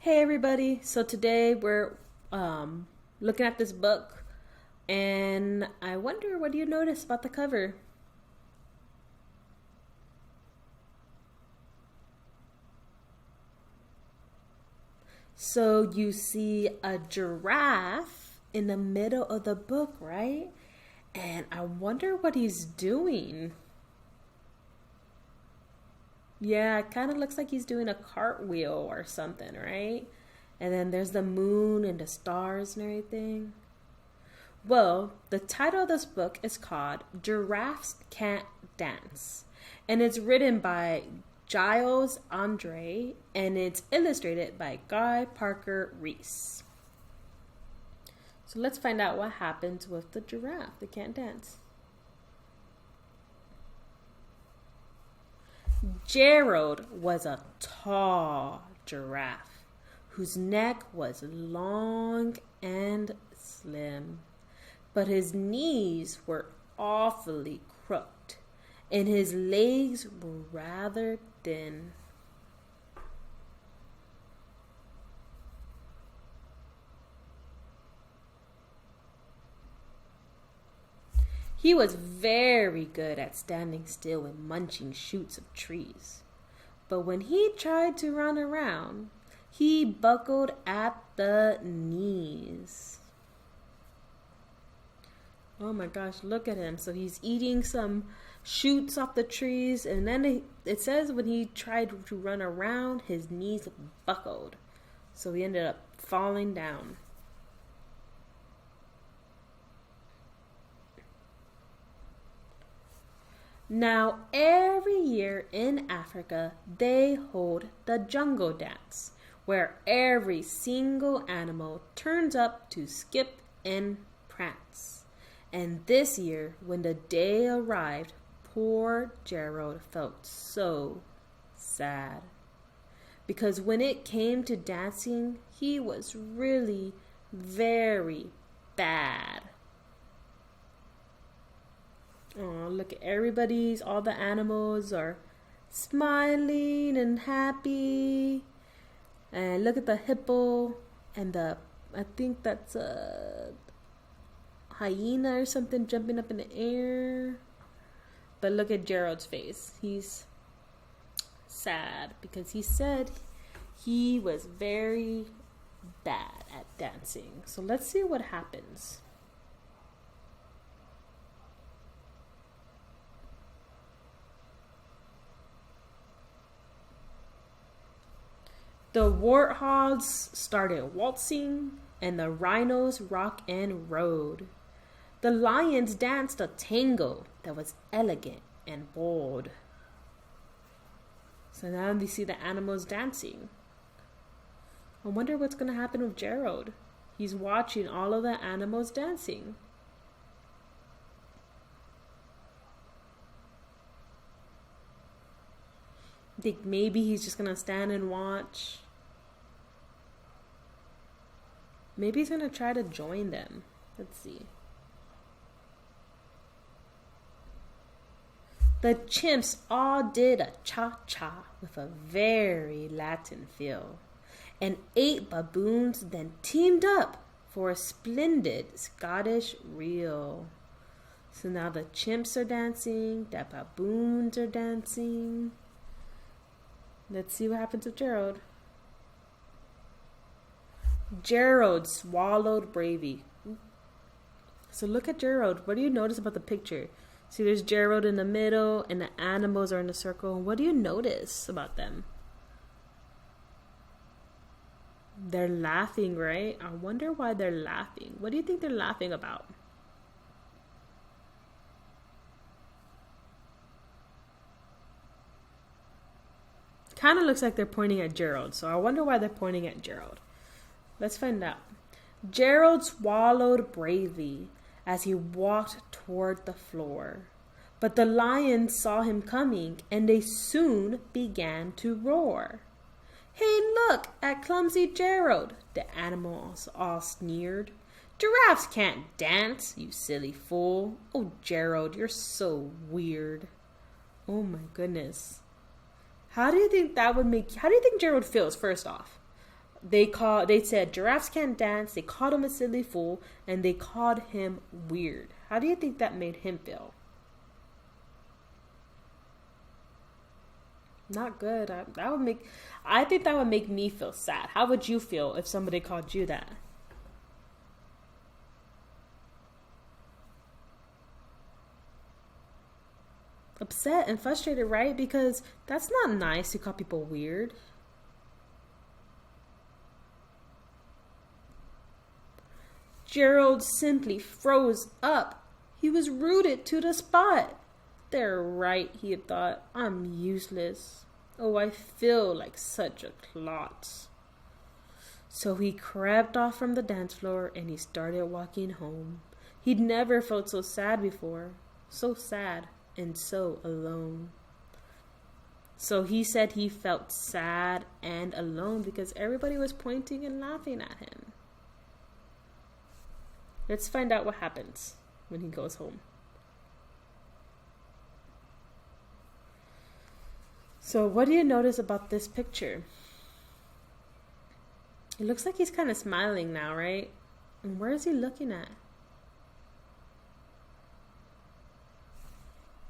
Hey everybody! So today we're looking at this book, and I wonder, what do you notice about the cover? So you see a giraffe in the middle of the book, right? And I wonder what he's doing. Yeah, it kind of looks like he's doing a cartwheel or something, right? And then there's the moon and the stars and everything. Well, the title of this book is called Giraffes Can't Dance. And it's written by Giles Andre and it's illustrated by Guy Parker Reese. So let's find out what happens with the giraffe that can't dance. Gerald was a tall giraffe whose neck was long and slim, but his knees were awfully crooked and his legs were rather thin. He was very good at standing still and munching shoots of trees. But when he tried to run around, he buckled at the knees. Oh my gosh, look at him. So he's eating some shoots off the trees, and then it says when he tried to run around, his knees buckled. So he ended up falling down. Now, every year in Africa, they hold the jungle dance, where every single animal turns up to skip and prance. And this year, when the day arrived, poor Gerald felt so sad. Because when it came to dancing, he was really very bad. Oh, look at everybody's, all the animals are smiling and happy. And look at the hippo and I think that's a hyena or something jumping up in the air. But look at Gerald's face. He's sad because he said he was very bad at dancing. So let's see what happens. The warthogs started waltzing, and the rhinos rock and rode. The lions danced a tango that was elegant and bold. So now we see the animals dancing. I wonder what's going to happen with Gerald. He's watching all of the animals dancing. Think maybe he's just gonna stand and watch. Maybe he's gonna try to join them. Let's see. The chimps all did a cha-cha with a very Latin feel. And 8 baboons then teamed up for a splendid Scottish reel. So now the chimps are dancing, the baboons are dancing. Let's see what happens with Gerald. Gerald swallowed bravely. So look at Gerald. What do you notice about the picture? See, there's Gerald in the middle and the animals are in a circle. What do you notice about them? They're laughing, right? I wonder why they're laughing. What do you think they're laughing about? Kind of looks like they're pointing at Gerald, so I wonder why they're pointing at Gerald. Let's find out. Gerald swallowed bravely as he walked toward the floor. But the lions saw him coming, and they soon began to roar. Hey, look at clumsy Gerald, the animals all sneered. Giraffes can't dance, you silly fool. Oh, Gerald, you're so weird. Oh my goodness. How do you think Gerald feels, first off? They said giraffes can't dance, they called him a silly fool, and they called him weird. How do you think that made him feel? Not good. I think that would make me feel sad. How would you feel if somebody called you that? Upset and frustrated, right? Because that's not nice to call people weird. Gerald simply froze up. He was rooted to the spot. They're right, he had thought. I'm useless. Oh, I feel like such a klutz. So he crept off from the dance floor and he started walking home. He'd never felt so sad before. So sad and so alone. So he said he felt sad and alone because everybody was pointing and laughing at him. Let's find out what happens when he goes home. So what do you notice about this picture? It looks like he's kind of smiling now, right? And where is he looking at?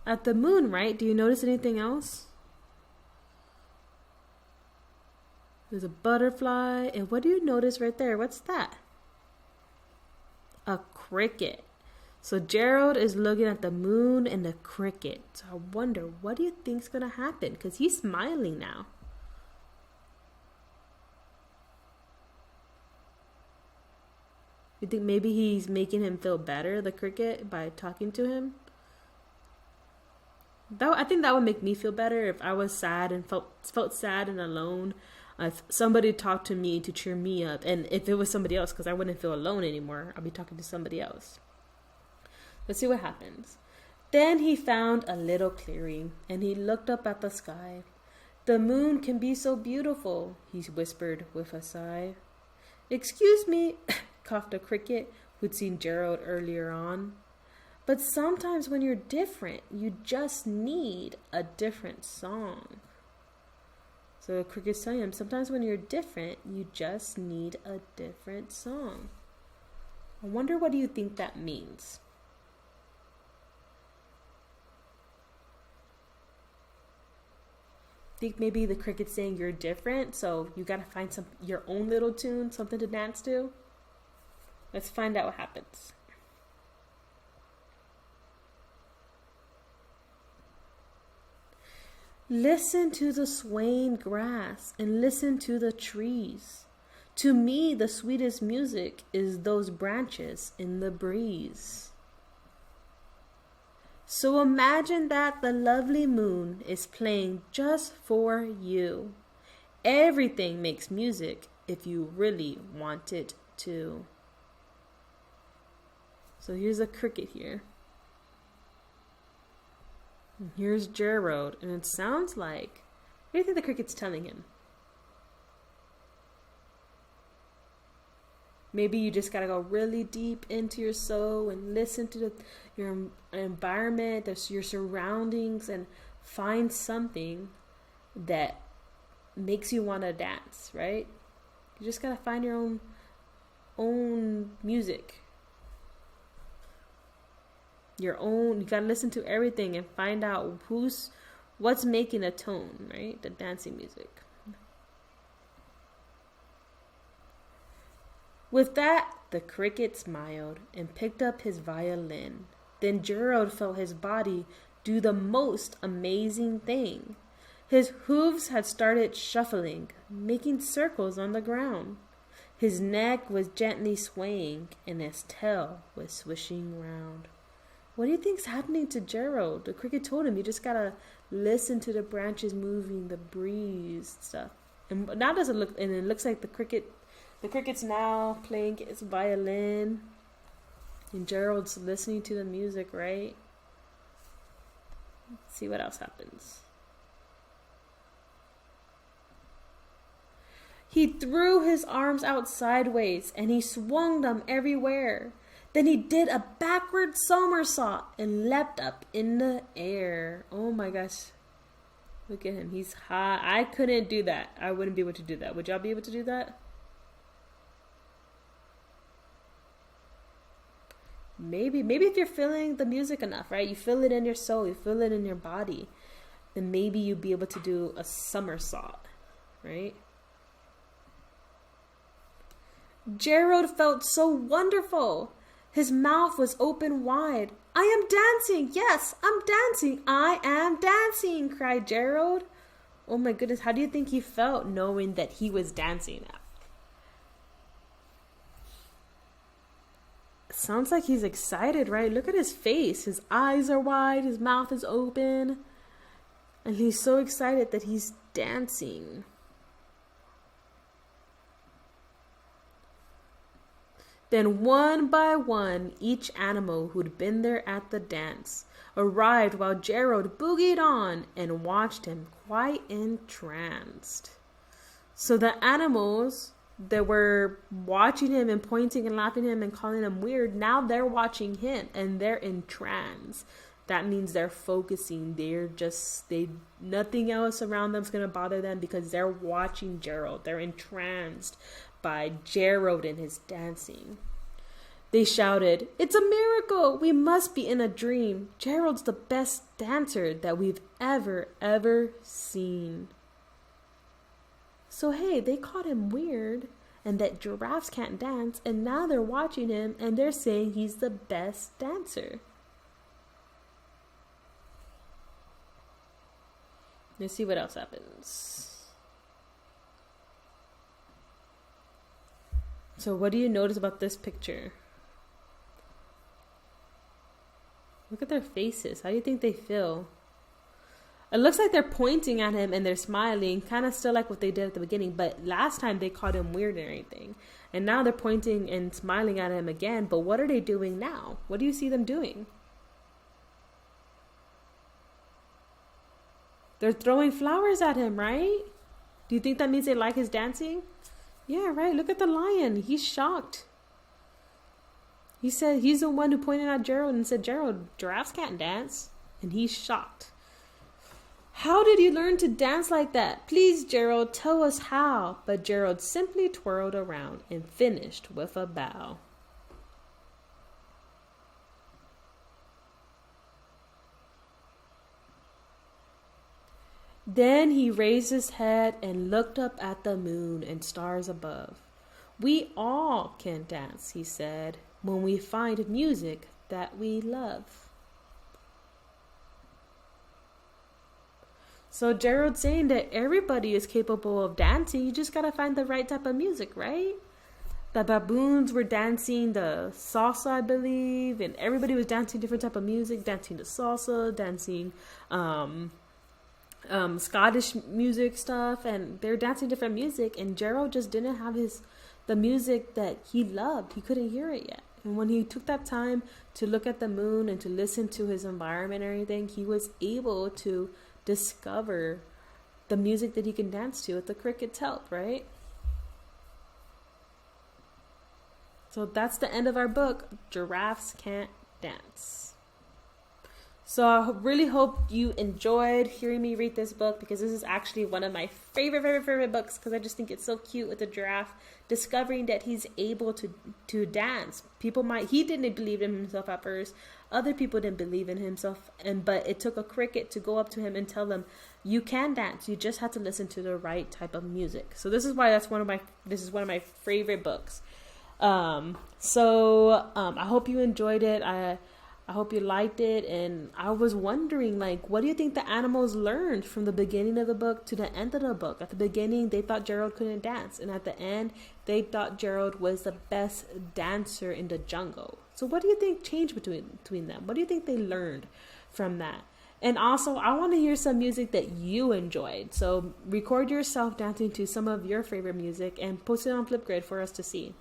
At the moon, right? Do you notice anything else? There's a butterfly. And what do you notice right there? What's that? A cricket. So Gerald is looking at the moon and the cricket. So I wonder, what do you think's going to happen? Because he's smiling now. You think maybe he's making him feel better, the cricket, by talking to him? I think that would make me feel better if I was sad and felt sad and alone. If somebody talked to me to cheer me up, and if it was somebody else, because I wouldn't feel alone anymore, I'll be talking to somebody else. Let's see what happens. Then he found a little clearing, and he looked up at the sky. The moon can be so beautiful, he whispered with a sigh. Excuse me, coughed a cricket who'd seen Gerald earlier on. But sometimes when you're different, you just need a different song. So the cricket's telling him, sometimes when you're different, you just need a different song. I wonder, what do you think that means? Think maybe the cricket's saying you're different, so you gotta find your own little tune, something to dance to. Let's find out what happens. Listen to the swaying grass and listen to the trees. To me, the sweetest music is those branches in the breeze. So imagine that the lovely moon is playing just for you. Everything makes music if you really want it to. So here's a cricket here. And here's Gerald, and it sounds like, what do you think the cricket's telling him? Maybe you just gotta go really deep into your soul and listen to your environment, your surroundings, and find something that makes you want to dance, right? You just gotta find your own music. You gotta listen to everything and find out what's making a tone, right? The dancing music. With that, the cricket smiled and picked up his violin. Then Gerald felt his body do the most amazing thing. His hooves had started shuffling, making circles on the ground. His neck was gently swaying and his tail was swishing round. What do you think's happening to Gerald? The cricket told him you just gotta listen to the branches moving, the breeze, stuff. And now does it look? And it looks like the cricket's now playing his violin, and Gerald's listening to the music, right? Let's see what else happens. He threw his arms out sideways and he swung them everywhere. Then he did a backward somersault and leapt up in the air. Oh my gosh. Look at him. He's high. I couldn't do that. I wouldn't be able to do that. Would y'all be able to do that? maybe if you're feeling the music enough, right? You feel it in your soul, you feel it in your body, then maybe you'd be able to do a somersault, right? Gerald felt so wonderful. His mouth was open wide. I am dancing. Yes, I'm dancing. I am dancing, cried Gerald. Oh my goodness, how do you think he felt knowing that he was dancing now? Sounds like he's excited, right? Look at his face. His eyes are wide, his mouth is open. And he's so excited that he's dancing. Then one by one, each animal who'd been there at the dance arrived while Gerald boogied on and watched him quite entranced. So the animals that were watching him and pointing and laughing at him and calling him weird, now they're watching him and they're entranced. That means they're focusing. Nothing else around them's going to bother them because they're watching Gerald. They're entranced by Gerald and his dancing. They shouted, "It's a miracle! We must be in a dream. Gerald's the best dancer that we've ever seen." So hey, they called him weird and that giraffes can't dance, and now they're watching him and they're saying he's the best dancer. Let's see what else happens. So what do you notice about this picture? Look at their faces. How do you think they feel? It looks like they're pointing at him and they're smiling, kind of still like what they did at the beginning, but last time they called him weird and everything. And now they're pointing and smiling at him again, but what are they doing now? What do you see them doing? They're throwing flowers at him, right? Do you think that means they like his dancing? Yeah, right. Look at the lion. He's shocked. He said he's the one who pointed at Gerald and said, "Gerald, giraffes can't dance." And he's shocked. "How did you learn to dance like that? Please, Gerald, tell us how." But Gerald simply twirled around and finished with a bow. Then he raised his head and looked up at the moon and stars above. "We all can dance," he said, "when we find music that we love." So Gerald's saying that everybody is capable of dancing. You just gotta find the right type of music, right? The baboons were dancing the salsa, I believe, and everybody was dancing different type of music, dancing the salsa, dancing Scottish music stuff, and they're dancing different music, and Gerald just didn't have the music that he loved. He couldn't hear it yet. And when he took that time to look at the moon and to listen to his environment and everything, he was able to discover the music that he can dance to with the cricket's help, right? So that's the end of our book, Giraffes Can't Dance. So I really hope you enjoyed hearing me read this book, because this is actually one of my favorite books, because I just think it's so cute with the giraffe discovering that he's able to dance. He didn't believe in himself at first. Other people didn't believe in himself, but it took a cricket to go up to him and tell him, "You can dance. You just have to listen to the right type of music." So this is why this is one of my favorite books. I hope you enjoyed it. I hope you liked it. And I was wondering, what do you think the animals learned from the beginning of the book to the end of the book? At the beginning, they thought Gerald couldn't dance. And at the end, they thought Gerald was the best dancer in the jungle. So what do you think changed between them? What do you think they learned from that? And also, I want to hear some music that you enjoyed. So record yourself dancing to some of your favorite music and post it on Flipgrid for us to see.